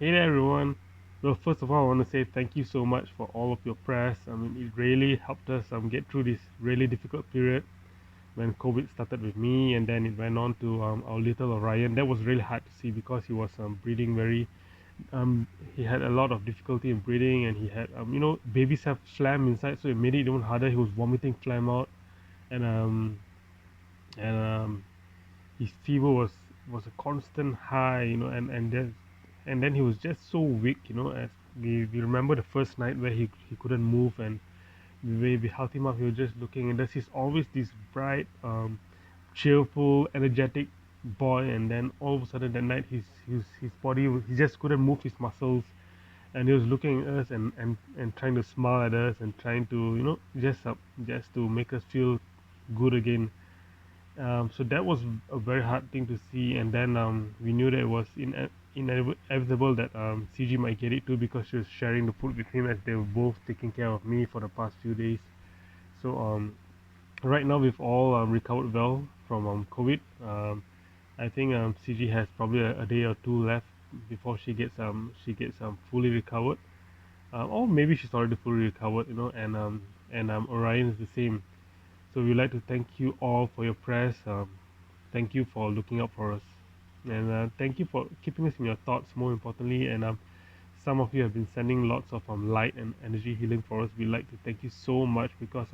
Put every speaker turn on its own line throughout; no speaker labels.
Hey there, everyone. Well, first of all, I want to say thank you so much for all of your prayers. I mean, it really helped us get through this really difficult period when COVID started with me, and then it went on to our little Orion. That was really hard to see because he was breathing very. He had a lot of difficulty in breathing, and he had babies have phlegm inside, so it made it even harder. He was vomiting phlegm out, and his fever was a constant high, and then he was just so weak, as we remember the first night where he couldn't move, and we helped him up. He was just looking, and he's always this bright, cheerful, energetic boy, and then all of a sudden that night his body he just couldn't move his muscles, and he was looking at us and trying to smile at us and trying to just to make us feel good again. So that was a very hard thing to see, and then we knew that it was inevitable that CG might get it too because she was sharing the food with him as they were both taking care of me for the past few days. So right now we've all recovered well from COVID. I think CG has probably a day or two left before she gets fully recovered, or maybe she's already fully recovered, and Orion is the same. So we'd like to thank you all for your prayers. Thank you for looking out for us, and thank you for keeping us in your thoughts. More importantly, and some of you have been sending lots of light and energy healing for us. We'd like to thank you so much because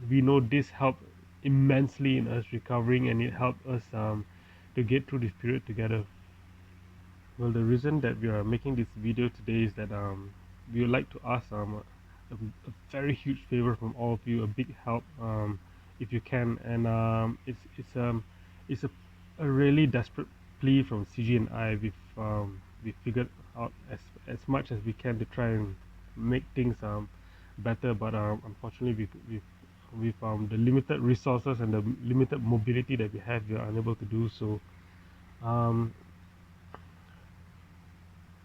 we know this helped immensely in us recovering, and it helped us to get through this period together. Well, the reason that we are making this video today is that we would like to ask a very huge favor from all of you, a big help, if you can, and it's a really desperate plea from CG and I. We figured out as much as we can to try and make things better, but unfortunately with the limited resources and the limited mobility that we have, we are unable to do so. Um,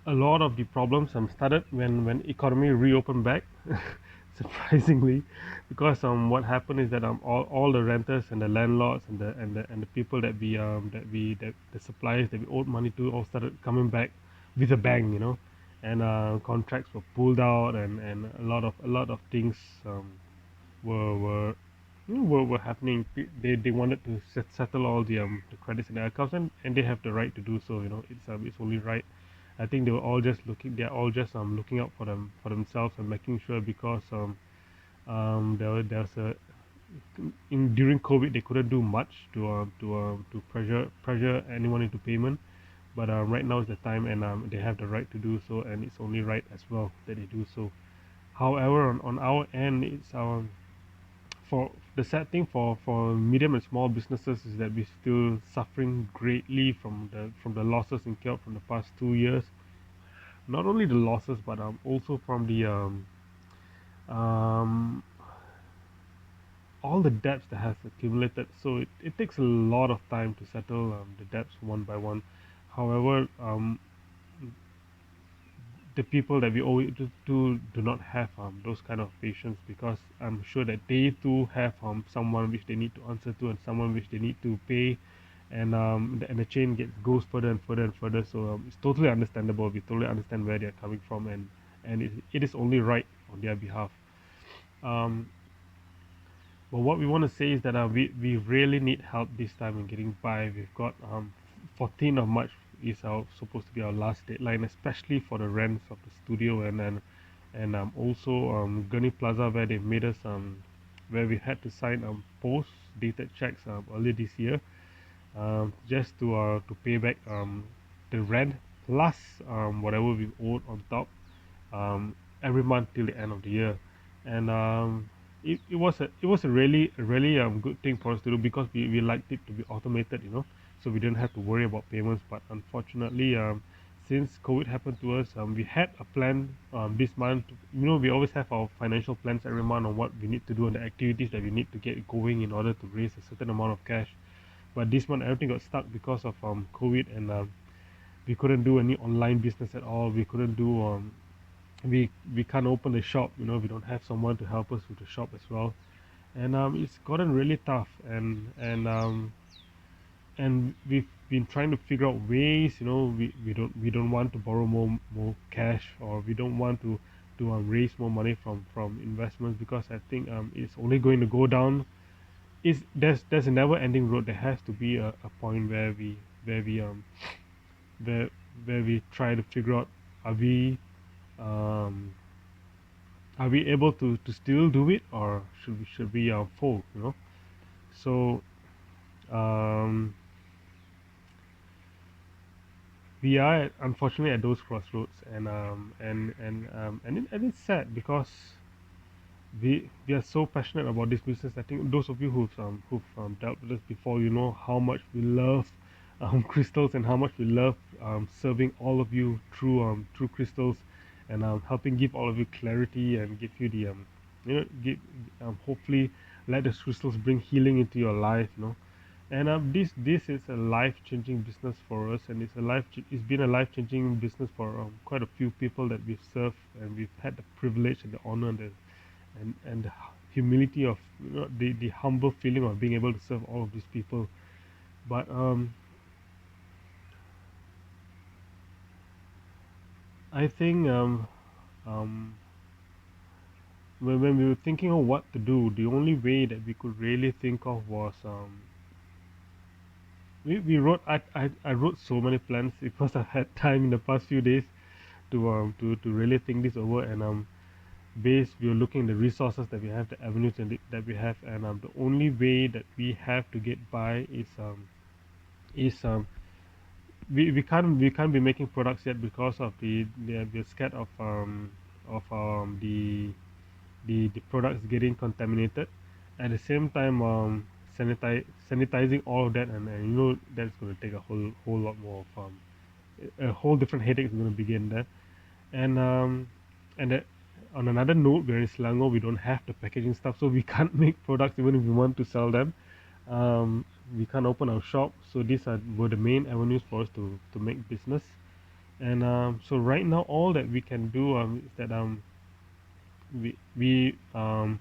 a lot of the problems started when economy reopened back, surprisingly, because what happened is that all the renters and the landlords and the people that the suppliers that we owed money to all started coming back with a bang, and contracts were pulled out, and a lot of things were were happening. They wanted to settle all the credits in their accounts, and they have the right to do so. It's only right. I think they were all just looking. They're all just looking out for themselves and making sure because there's a in during COVID they couldn't do much to pressure anyone into payment, but right now is the time, and they have the right to do so, and it's only right as well that they do so. However, on our end, it's for the sad thing for medium and small businesses is that we're still suffering greatly from the losses incurred from the past 2 years. Not only the losses, but also from the um, all the debts that has accumulated. So it takes a lot of time to settle the debts one by one. However, the people that we owe it to do not have those kind of patience, because I'm sure that they too have someone which they need to answer to and someone which they need to pay, and the chain goes further and further and further. So it's totally understandable. We totally understand where they're coming from, and it is only right on their behalf. Um, but what we want to say is that we really need help this time in getting by. We've got 14th of March is our supposed to be our last deadline, especially for the rents of the studio, and also Gurney Plaza, where they made us where we had to sign post dated checks earlier this year, just to pay back the rent plus whatever we owed on top, every month till the end of the year. And it was a really good thing for us to do because we liked it to be automated, so we didn't have to worry about payments. But unfortunately, since COVID happened to us, we had a plan this month. We always have our financial plans every month on what we need to do and the activities that we need to get going in order to raise a certain amount of cash. But this month everything got stuck because of COVID, and we couldn't do any online business at all. We couldn't do we can't open the shop. We don't have someone to help us with the shop as well, and it's gotten really tough, and we've been trying to figure out ways. We don't want to borrow more cash, or we don't want to raise more money from investments, because I think it's only going to go down. Is there's a never ending road. There has to be a point where we where where we try to figure out, are we um are we able to still do it, or should we fold, so um we are unfortunately at those crossroads, and it's sad, because we are so passionate about this business. I think those of you who've dealt with us before, you know how much we love crystals, and how much we love serving all of you through crystals, and helping give all of you clarity, and give you the give hopefully let the crystals bring healing into your life, and this is a life-changing business for us, and it's been a life-changing business for quite a few people that we've served, and we've had the privilege and the honor, and the humility of, the humble feeling of being able to serve all of these people. But I think um, when we were thinking of what to do, the only way that we could really think of was, we wrote I wrote so many plans, because I've had time in the past few days to really think this over, and we were looking at the resources that we have, the avenues that we have, and the only way that we have to get by is we can't be making products yet, because of the scared of the products getting contaminated. At the same time, sanitizing all of that, and that's going to take a whole lot more of a whole different headache is going to begin there. And um and that, on another note, we're in Selangor. We don't have the packaging stuff, so we can't make products even if we want to sell them. We can't open our shop, so were the main avenues for us to make business. And so right now, all that we can do is that we um,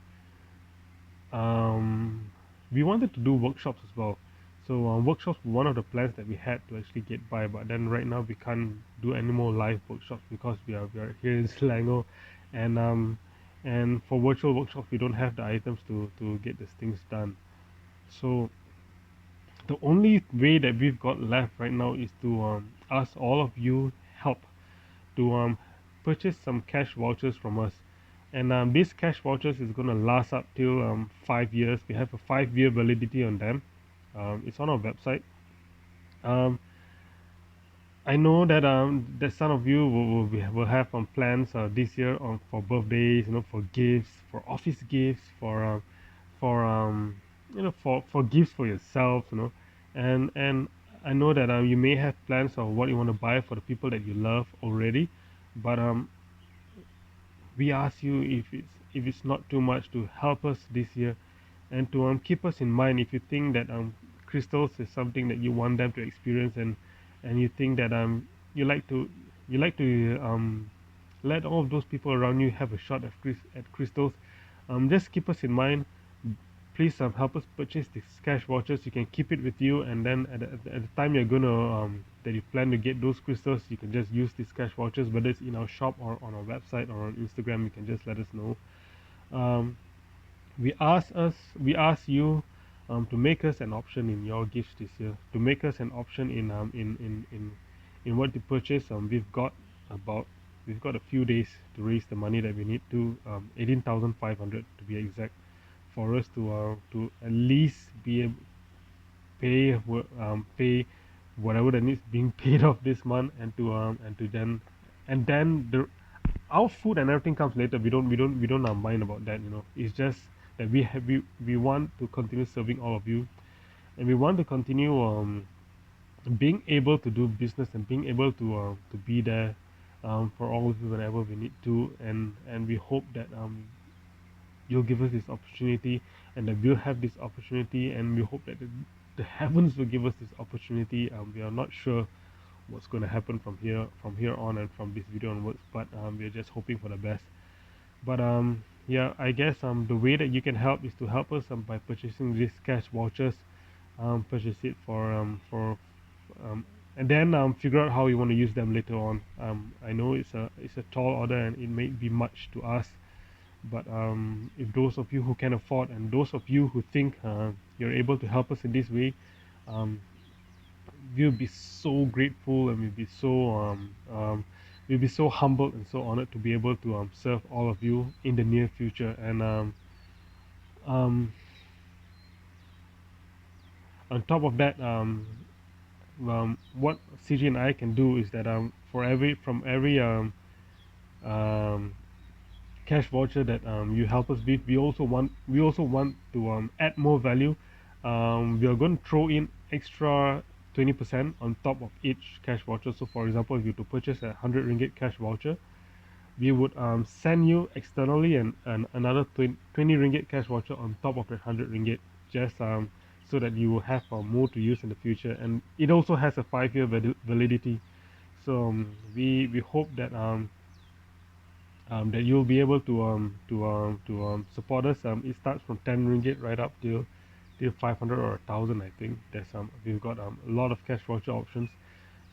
we wanted to do workshops as well. So workshops were one of the plans that we had to actually get by, but then right now we can't do any more live workshops, because we are here in Selangor, and for virtual workshops we don't have the items to get these things done. So the only way that we've got left right now is to ask all of you help to purchase some cash vouchers from us. And these cash vouchers is going to last up till 5 years. We have a 5-year validity on them. It's on our website. um, I know that some of you will have plans this year on for birthdays, for gifts, for office gifts, for for gifts for yourself, and I know that you may have plans of what you want to buy for the people that you love already, but we ask you, if it's not too much, to help us this year, and to keep us in mind if you think that crystals is something that you want them to experience, and you think that you like to let all of those people around you have a shot at crystals. Just keep us in mind. Please help us purchase these cash vouchers. You can keep it with you, and then at the time you're gonna that you plan to get those crystals, you can just use these cash vouchers, whether it's in our shop or on our website or on Instagram. You can just let us know. um, we ask you to make us an option in your gifts this year, to make us an option in what to purchase. About we've got a few days to raise the money that we need, to 18,500 to be exact, for us to at least be able pay whatever that needs being paid off this month, and then our food and everything comes later. We don't mind about that. It's just that we want to continue serving all of you, and we want to continue being able to do business, and being able to be there for all of you whenever we need to, and we hope that you'll give us this opportunity, and that we'll have this opportunity, and we hope that the heavens will give us this opportunity. We are not sure what's going to happen from here on, and from this video onwards, but we're just hoping for the best. But yeah, I guess the way that you can help is to help us by purchasing these cash vouchers. Purchase it for and then figure out how you want to use them later on. I know it's a tall order and it may be much to ask, but if those of you who can afford and those of you who think you're able to help us in this way, um, we'll be so grateful and we'll be so humbled and so honored to be able to serve all of you in the near future. And um, on top of that, what CG and I can do is that for every um, cash voucher that you help us with, we also want to add more value. We are going to throw in extra 20% on top of each cash voucher. So for example, if you to purchase a 100 ringgit cash voucher, we would send you externally and another 20 ringgit cash voucher on top of that 100 ringgit, just so that you will have more to use in the future. And it also has a 5-year validity. So we hope that that you'll be able to support us. It starts from 10 ringgit right up till 500 or 1,000. I think there's we've got a lot of cash voucher options.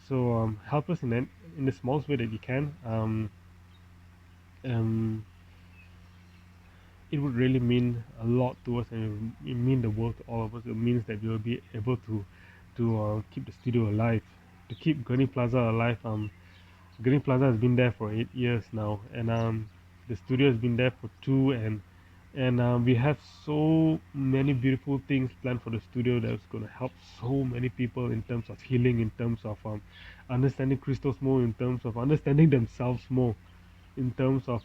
So help us in the smallest way that you can. Um, it would really mean a lot to us, and it mean the world to all of us. It means that we'll be able to keep the studio alive, to keep Gurney Plaza alive. Green Plaza has been there for 8 years now, and the studio has been there for two, and we have so many beautiful things planned for the studio that's going to help so many people in terms of healing, in terms of understanding crystals more, in terms of understanding themselves more, in terms of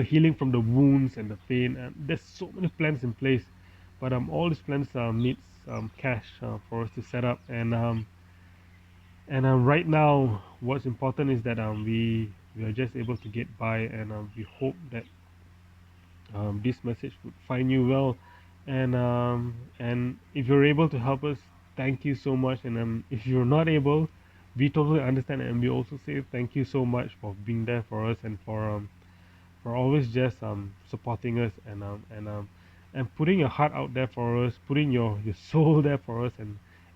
healing from the wounds and the pain. And there's so many plans in place, but all these plans needs cash for us to set up, and right now, what's important is that we are just able to get by, and we hope that this message would find you well, and if you're able to help us, thank you so much. And if you're not able, we totally understand, and we also say thank you so much for being there for us and for always just supporting us and putting your heart out there for us, putting your soul there for us,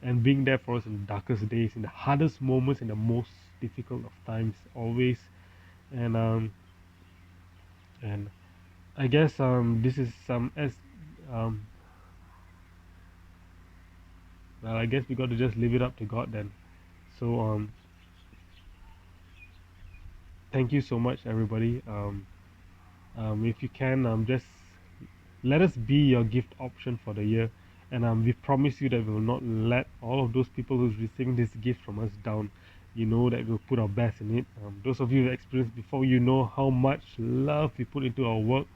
and being there for us in the darkest days, in the hardest moments, in the most difficult of times, always. And and I guess this is some as um well, I guess we got to just leave it up to God then. So thank you so much, everybody. If you can just let us be your gift option for the year, and we promise you that we will not let all of those people who's receiving this gift from us down. You know that we'll put our best in it. Those of you who experienced before, you know how much love we put into our work,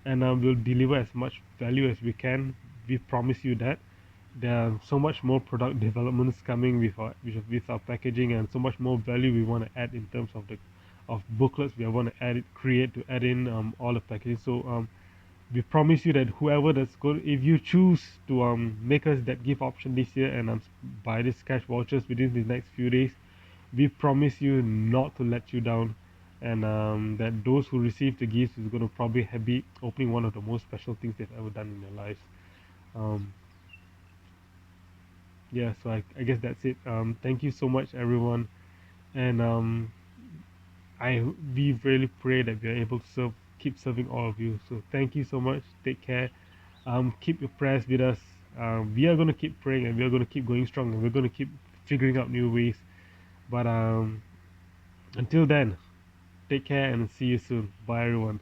and we'll deliver as much value as we can. We promise you that. There are so much more product developments coming with our packaging, and so much more value we want to add in terms of the of booklets we want to create to add in all the packaging. So we promise you that whoever that's good, if you choose to make us that gift option this year and buy this cash vouchers within the next few days, we promise you not to let you down, and that those who receive the gifts is going to probably be opening one of the most special things they've ever done in their lives. um, yeah, so I guess that's it. Thank you so much, everyone, and we really pray that we are able to keep serving all of you. So thank you so much. Take care. Keep your prayers with us. We are going to keep praying, and we are going to keep going strong, and we're going to keep figuring out new ways. But until then, take care and see you soon. Bye, everyone.